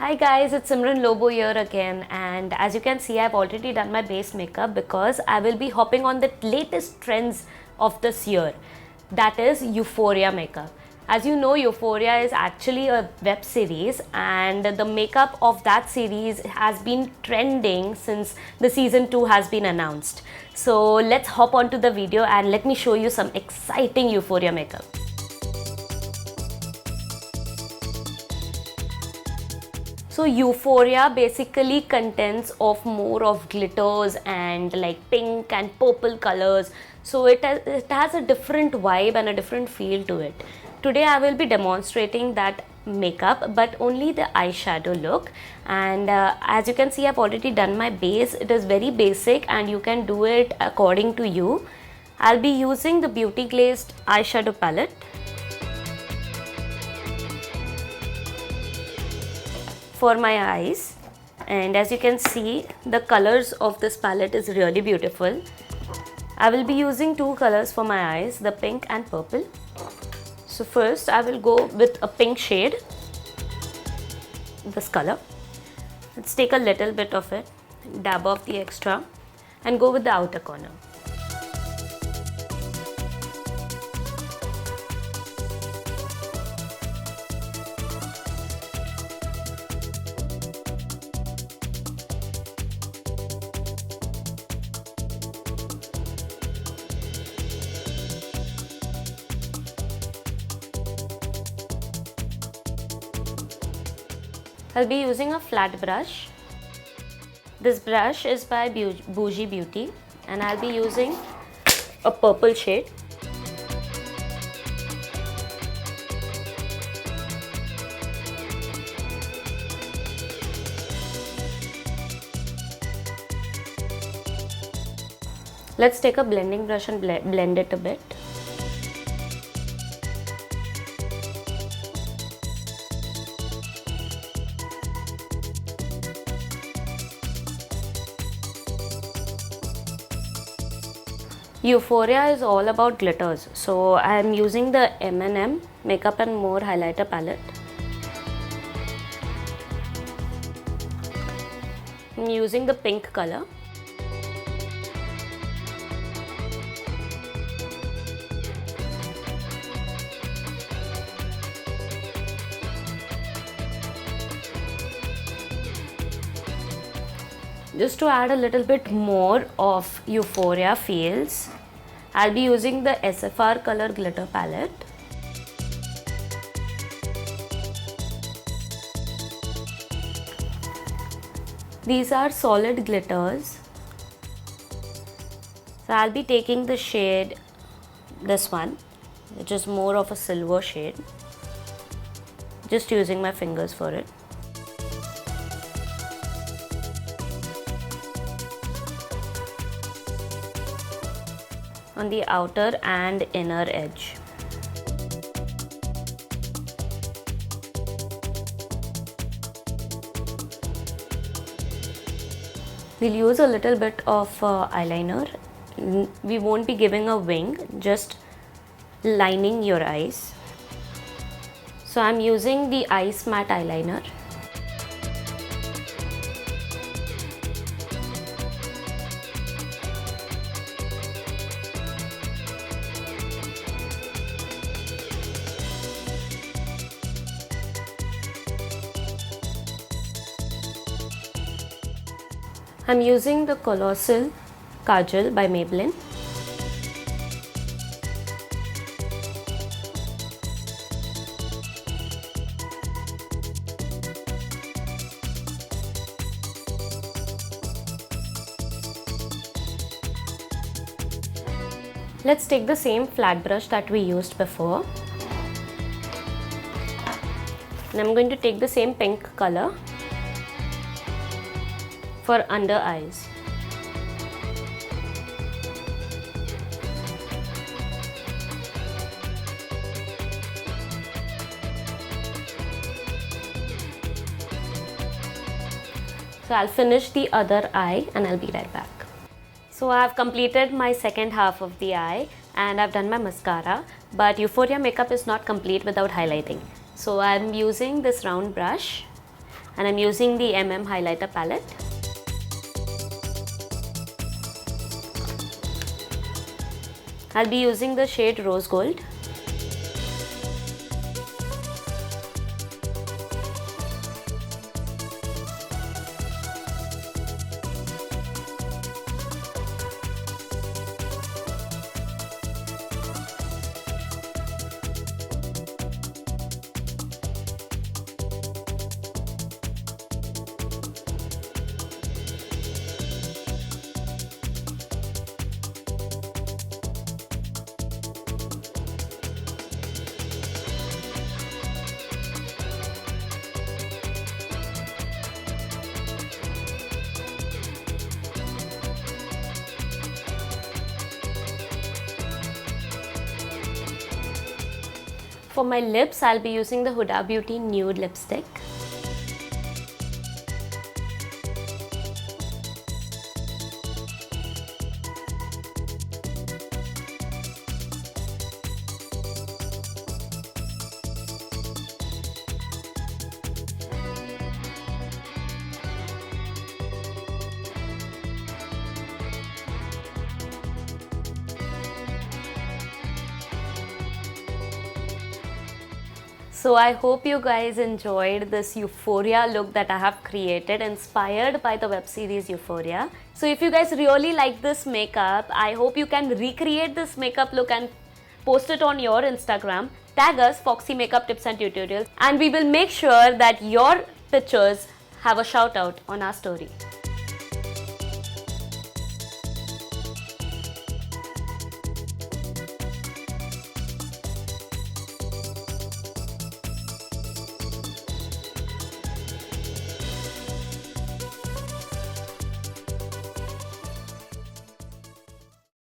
Hi guys, it's Simran Lobo here again, and as you can see I've already done my base makeup because I will be hopping on the latest trends of this year, that is Euphoria makeup. As you know, Euphoria is actually a web series and the makeup of that series has been trending since the season 2 has been announced. So let's hop onto the video and let me show you some exciting Euphoria makeup. So Euphoria basically contains of more of glitters and like pink and purple colors. So it has a different vibe and a different feel to it. Today I will be demonstrating that makeup but only the eyeshadow look, and as you can see I've already done my base. It is very basic and you can do it according to you. I'll be using the Beauty Glazed eyeshadow palette. For my eyes, and as you can see the colors of this palette is really beautiful. I will be using two colors for my eyes, the pink and purple. So first I will go with a pink shade, this color. Let's take a little bit of it, dab off the extra and go with the outer corner. I'll be using a flat brush. This brush is by Bougie Beauty and I'll be using a purple shade. Let's take a blending brush and blend it a bit. Euphoria is all about glitters, so I am using the M&M Makeup and More highlighter palette. I'm using the pink color. Just to add a little bit more of Euphoria feels, I'll be using the SFR color glitter palette. These are solid glitters. So I'll be taking the shade, this one, which is more of a silver shade. Just using my fingers for it. On the outer and inner edge. We'll use a little bit of eyeliner. We won't be giving a wing, just lining your eyes. So I'm using the Ice Matte Eyeliner. I'm using the Colossal Kajal by Maybelline. Let's take the same flat brush that we used before. And I'm going to take the same pink color for under eyes. So I'll finish the other eye and I'll be right back. So I have completed my second half of the eye and I've done my mascara, but Euphoria makeup is not complete without highlighting. So I'm using this round brush And I'm using the highlighter palette. I'll be using the shade Rose Gold. For my lips, I'll be using the Huda Beauty Nude Lipstick. So I hope you guys enjoyed this Euphoria look that I have created, inspired by the web series Euphoria. So if you guys really like this makeup, I hope you can recreate this makeup look and post it on your Instagram. Tag us, Foxy Makeup Tips and Tutorials, and we will make sure that your pictures have a shout out on our story.